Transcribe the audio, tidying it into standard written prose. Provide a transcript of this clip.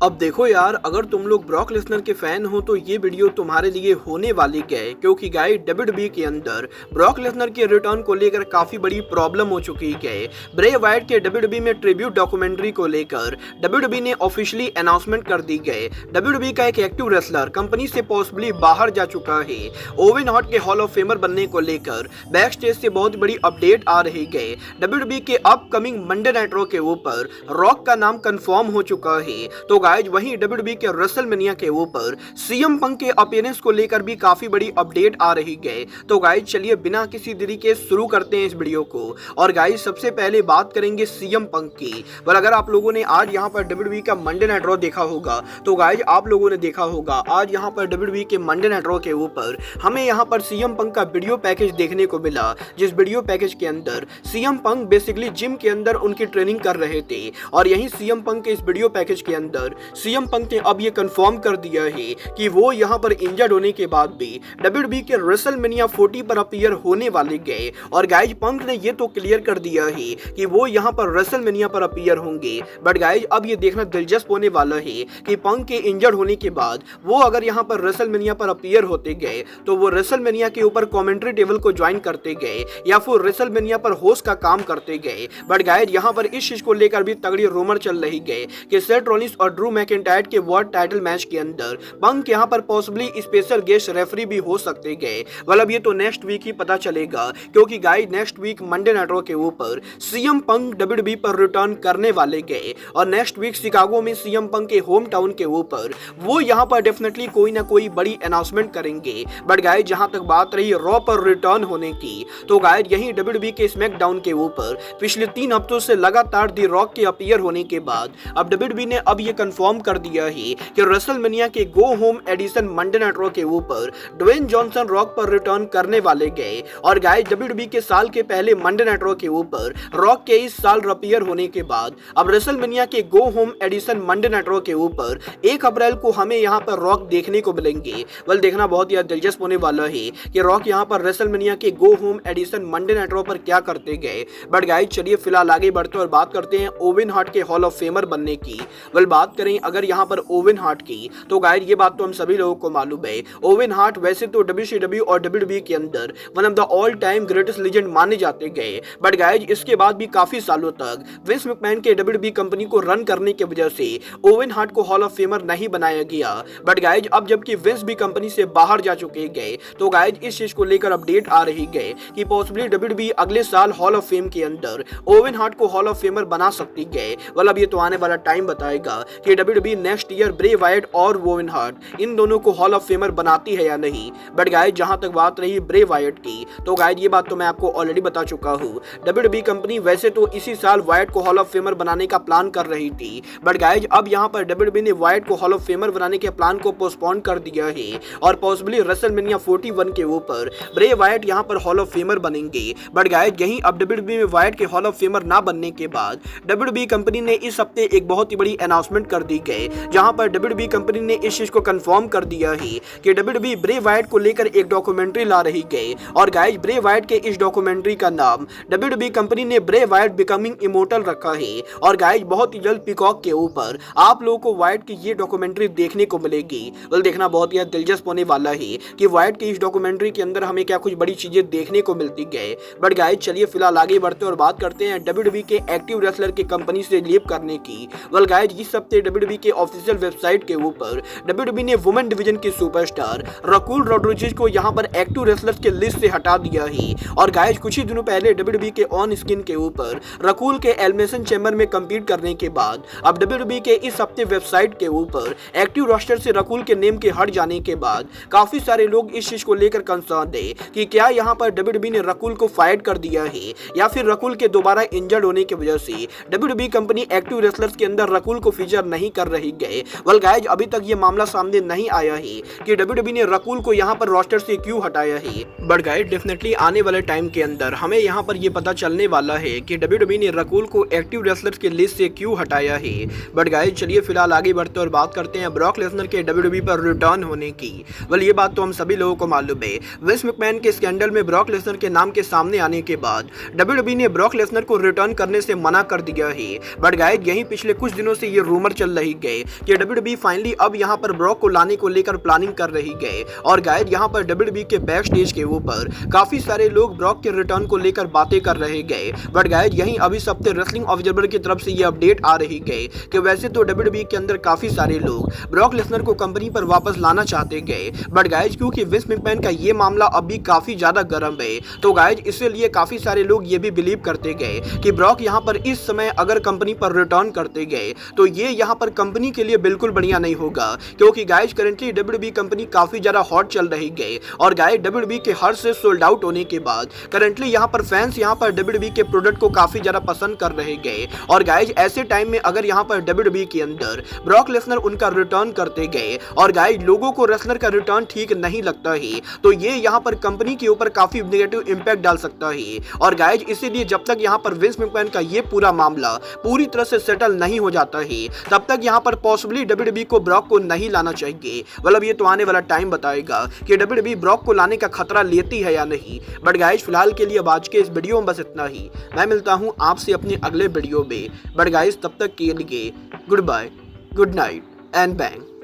अब देखो यार, अगर तुम लोग ब्रॉक लेसनर के फैन हो तो ये वीडियो तुम्हारे लिए होने वाली है, क्योंकि गाइस डब्ल्यूडब्ल्यूई के अंदर ब्रॉक लेसनर के रिटर्न को लेकर काफी बड़ी प्रॉब्लम हो चुकी है। ब्रे वाइट के डब्ल्यूडब्ल्यूई में ट्रिब्यूट डॉक्यूमेंट्री को लेकर डब्ल्यूडब्ल्यूई ने ऑफिशियली अनाउंसमेंट कर दी है। डब्ल्यूडब्ल्यूई का एक एक्टिव रेसलर कंपनी से पॉसिबली बाहर जा चुका है। ओवेन हार्ट के हॉल ऑफ फेमर बनने को लेकर बैक स्टेज से बहुत बड़ी अपडेट आ रही है। डब्ल्यूडब्ल्यूई के अपकमिंग मंडे नाइट रॉ के ऊपर रॉक का नाम कंफर्म हो चुका है। तो गाइस वहीं डब्ल्यूडब्ल्यूई के रेसलमेनिया के ऊपर सीएम पंक के अपीयरेंस को लेकर भी काफी बड़ी अपडेट आ रही है। तो गाइस चलिए बिना किसी देरी के शुरू करते हैं इस वीडियो को। और गाइस सबसे पहले बात करेंगे सीएम पंक की। पर अगर आप लोगों ने आज यहां पर डब्ल्यूडब्ल्यूई का मंडे नाइट रॉ देखा होगा तो गाइस आप लोगों ने देखा होगा आज यहां पर डब्ल्यूडब्ल्यूई के मंडे नाइट रॉ के ऊपर हमें यहां पर सीएम पंक का वीडियो पैकेज देखने को मिला, जिस वीडियो पैकेज के अंदर सीएम पंक बेसिकली जिम के अंदर उनकी ट्रेनिंग कर रहे थे। और यही सीएम पंक के इस वीडियो पैकेज के अंदर सीएम पंक ने अब ये कंफर्म कर दिया है कि वो यहां पर इंजर्ड होने के बाद भी डब्ल्यूडब्ल्यूई के रेसलमेनिया 40 पर अपीयर होने वाले गए। और गाइज पंक ने ये तो क्लियर कर दिया है कि वो यहां पर रेसलमेनिया पर अपीयर होंगे। बट गाइज अब ये देखना दिलचस्प होने वाला है कि पंक के इंजर्ड होने के बाद वो अगर यहां पर रेसलमेनिया पर अपीयर होते गए तो वो रेसलमेनिया के ऊपर कमेंट्री टेबल को ज्वाइन करते गए या फिर रेसलमेनिया पर होस्ट का काम करते गए। बट गाइज यहां पर इस चीज को लेकर भी तगड़ी रूमर चल रही है कि सेथ रॉलिंस और ड्रू मैकिंटायर के वर्ल्ड टाइटल मैच के अंदर पंक यहां पर पॉसिबली स्पेशल गेस्ट रेफरी भी हो सकते गए। मतलब ये तो नेक्स्ट वीक ही पता चलेगा, क्योंकि guys next week Monday night Raw के ऊपर सीएम पंक डब्ल्यूडब्ल्यूई पर रिटर्न करने वाले गए। और नेक्स्ट वीक शिकागो में सीएम पंक के होम टाउन के ऊपर वो यहां पर डेफिनेटली कोई ना कोई बड़ी अनाउंसमेंट करेंगे। बट गाइस जहां तक बात रही रॉ पर रिटर्न होने की, तो गाइस यही डब्ल्यूडब्ल्यूई के स्मैकडाउन के ऊपर पिछले 3 हफ्तों से लगातार दी रॉक के अपीयर होने के बाद अब डब्ल्यूडब्ल्यूई ने अब ये कंफर्म कर दिया है कि रेसलमेनिया के go home edition Monday night Raw के ऊपर ड्वेन जॉनसन रॉक पर रिटर्न करने वाले गए। और गाइस डब्ल्यूडब्ल्यूई के साल के पहले मंडे नाइट रॉ के ऊपर रॉक के इस साल अपीयर होने के बाद अब रेसलमेनिया के go home edition Monday night Raw के ऊपर 1 अप्रैल को हमें यहां पर रॉक देखने को मिलेंगे। वेल देखना बहुत ही दिलचस्प होने वाला है कि रॉक यहां पर रेसलमेनिया के go home edition Monday night Raw पर क्या करते गए। बट गाइस चलिए फिलहाल आगे बढ़ते और बात करते हैं ओवेन हार्ट के हॉल ऑफ फेमर बनने की। वेल बात करें अगर यहां पर ओवेन हार्ट की, तो गाइस ये बात तो हम सभी लोगों को मालूम है। ओवेन हार्ट वैसे तो डब्ल्यूसीडब्ल्यू और डब्ल्यूडब्ल्यूई के अंदर one of the all time greatest legend माने जाते गए। बट गाइस इसके बाद भी काफी सालों तक विंस मैकमैन के डब्ल्यूडब्ल्यूई कंपनी को रन करने की वजह से ओवेन हार्ट को हॉल ऑफ फेमर नहीं बनाया गया। बट गाइस अब जबकि विंस भी कंपनी से बाहर जा चुके गए, तो गाइस इस चीज को लेकर अपडेट आ रही है कि पॉसिबली डब्ल्यूडब्ल्यूई अगले साल हॉल ऑफ फेम के अंदर ओवेन हार्ट को हॉल ऑफ फेमर बना सकती है। मतलब ये तो आने वाला टाइम बताएगा कि WWE next year Bray Wyatt और ओवेन हार्ट इन दोनों को हॉल ऑफ फेमर बनाती है या नहीं। बट गाइस जहां तक बात रही ब्रे वाइट की, तो गाइस ये बात तो मैं आपको ऑलरेडी बता चुका हूं। डब्ल्यूडब्ल्यूई कंपनी वैसे तो इसी साल वाइट को हॉल ऑफ फेमर बनाने का प्लान कर रही थी। बट गाइस अब यहां पर डब्ल्यूडब्ल्यूई ने वाइट को हॉल ऑफ फेमर बनाने के प्लान को पोस्टपोन कर दिया है और पॉसिबली रेसलमेनिया 41 के ऊपर ब्रे वाइट यहां पर हॉल ऑफ फेमर बनेंगे। बट गाइस यहीं अब डब्ल्यूडब्ल्यूई में वाइट के हॉल ऑफ फेमर ना बनने के बाद डब्ल्यूडब्ल्यूई कंपनी ने इस हफ्ते एक बहुत ही बड़ी अनाउंसमेंट कर दी है, जहां पर डब्ल्यूडब्ल्यूई कंपनी ने इस चीज को कंफर्म कर दिया है कि डब्ल्यूडब्ल्यूई ब्रे वाइट को लेकर एक डॉक्यूमेंट्री ला रही है। और गाइस ब्रे वाइट के इस डॉक्यूमेंट्री का नाम डब्ल्यूडब्ल्यूई कंपनी ने ब्रे वाइट बिकमिंग इमोर्टल रखा है। और गाइस बहुत ही जल्द पीकॉक के ऊपर आप लोगों को वाइट की ये डॉक्यूमेंट्री देखने को मिलेगी। वेल देखना बहुत ही दिलचस्प होने वाला है कि वाइट की इस डॉक्यूमेंट्री के अंदर हमें क्या कुछ बड़ी चीजें देखने को मिलती है। बट गाइस चलिए फिलहाल आगे बढ़ते और बात करते हैं डब्ल्यूडब्ल्यूई के एक्टिव रेसलर की कंपनी से लीव करने की। वेल गाइस इस हफ्ते डब्ल्यूडब्ल्यूई के ऑफिशियल वेबसाइट के ऊपर डब्ल्यूडब्ल्यूई ने वुमेन डिवीजन की सुपरस्टार रकूल रॉड्रिगेज को यहां पर एक्टिव रेसलर्स के लिस्ट से हटा दिया है। और गाइस कुछ ही दिनों पहले डब्ल्यूडब्ल्यूई के ऑन स्क्रीन के ऊपर रकूल के एलिमिनेशन चैम्बर में कंपीट करने के बाद अब डब्ल्यूडब्ल्यूई के इस हफ्ते वेबसाइट के ऊपर एक्टिव रोस्टर से रकूल के नेम के हट जाने के बाद काफी सारे लोग इस चीज को लेकर कंसर्न है कि क्या यहां पर डब्ल्यूडब्ल्यूई ने रकूल को फायर कर दिया है या फिर रकूल के दोबारा इंजर्ड होने की वजह से डब्ल्यूडब्ल्यूई कंपनी एक्टिव रेसलर्स के अंदर रकूल को फीचर नहीं कर रही है। वेल गाइस अभी तक ये मामला सामने नहीं आया है कि डब्ल्यूडब्ल्यूई ने रकूल को यहां पर रोस्टर से क्यों हटाया है। बट गाइस डेफिनेटली आने वाले टाइम के अंदर हमें यहां पर ये पता चलने वाला है कि डब्ल्यूडब्ल्यूई ने रकूल को एक्टिव रेसलर्स के लिस्ट से क्यों हटाया है। बट गाइस चलिए फिलहाल आगे बढ़ते और बात करते हैं ब्रॉक लेसनर के डब्ल्यूडब्ल्यूई पर रिटर्न होने की। वेल ये बात तो हम सभी लोगों को मालूम है। विंस मैकमैन के स्कैंडल में ब्रॉक लेसनर के नाम के सामने आने के बाद डब्ल्यूडब्ल्यूई ने ब्रॉक लेसनर को रिटर्न करने से मना कर दिया है। बट गाइस यही पिछले कुछ दिनों से ये रूमर चल चल रही गए कि WWE फाइनली अब यहाँ पर ब्रॉक को लाने को लेकर प्लानिंग कर रही गए। और गाइज यहाँ पर WWE के बैक स्टेज के ऊपर काफी सारे लोग ब्रॉक के रिटर्न को लेकर बातें कर रहे गए। बट गाइज यहीं अभी सप्ताह रेसलिंग ऑब्जर्वर की तरफ से ये अपडेट आ रही गई कि वैसे तो WWE के अंदर काफी सारे लोग ब्रॉक लेसनर को कंपनी पर वापस लाना चाहते गए, बट गाइज क्योंकि विंस मैकमैन का ये मामला अभी काफी ज्यादा गर्म है, तो गाइज इसलिए काफी सारे लोग ये भी बिलीव करते गए कि ब्रॉक यहाँ पर इस समय अगर कंपनी पर रिटर्न करते गए तो ये यहाँ पर कंपनी के लिए बिल्कुल बढ़िया नहीं होगा, क्योंकि गाइज करेंटली WWE कंपनी काफी ज्यादा हॉट चल रही गई। और गाइज WWE के हर से सोल्ड आउट होने के बाद करेंटली यहाँ पर फैंस यहाँ पर WWE के प्रोडक्ट को काफी ज्यादा पसंद कर रहे गए। और गाइज ऐसे टाइम में अगर यहाँ पर WWE के अंदर ब्रॉक लेसनर उनका रिटर्न करते गए और गाइज लोगों को रेसलर का रिटर्न ठीक नहीं लगता ही, तो ये यहाँ पर कंपनी के ऊपर काफी नेगेटिव इंपैक्ट डाल सकता है। और गाइज इसीलिए जब तक यहाँ पर विंस मैकमैन का ये पूरा मामला पूरी तरह से सेटल नहीं हो जाता है तब तक यहाँ पर पॉसिबली WWE को ब्रॉक को नहीं लाना चाहिए। मतलब ये तो आने वाला टाइम बताएगा कि WWE ब्रॉक को लाने का खतरा लेती है या नहीं। बट गाइज फिलहाल के लिए अब आज के इस वीडियो में बस इतना ही। मैं मिलता हूँ आपसे अपने अगले वीडियो में। बट गाइज तब तक के लिए good bye, good night and bang.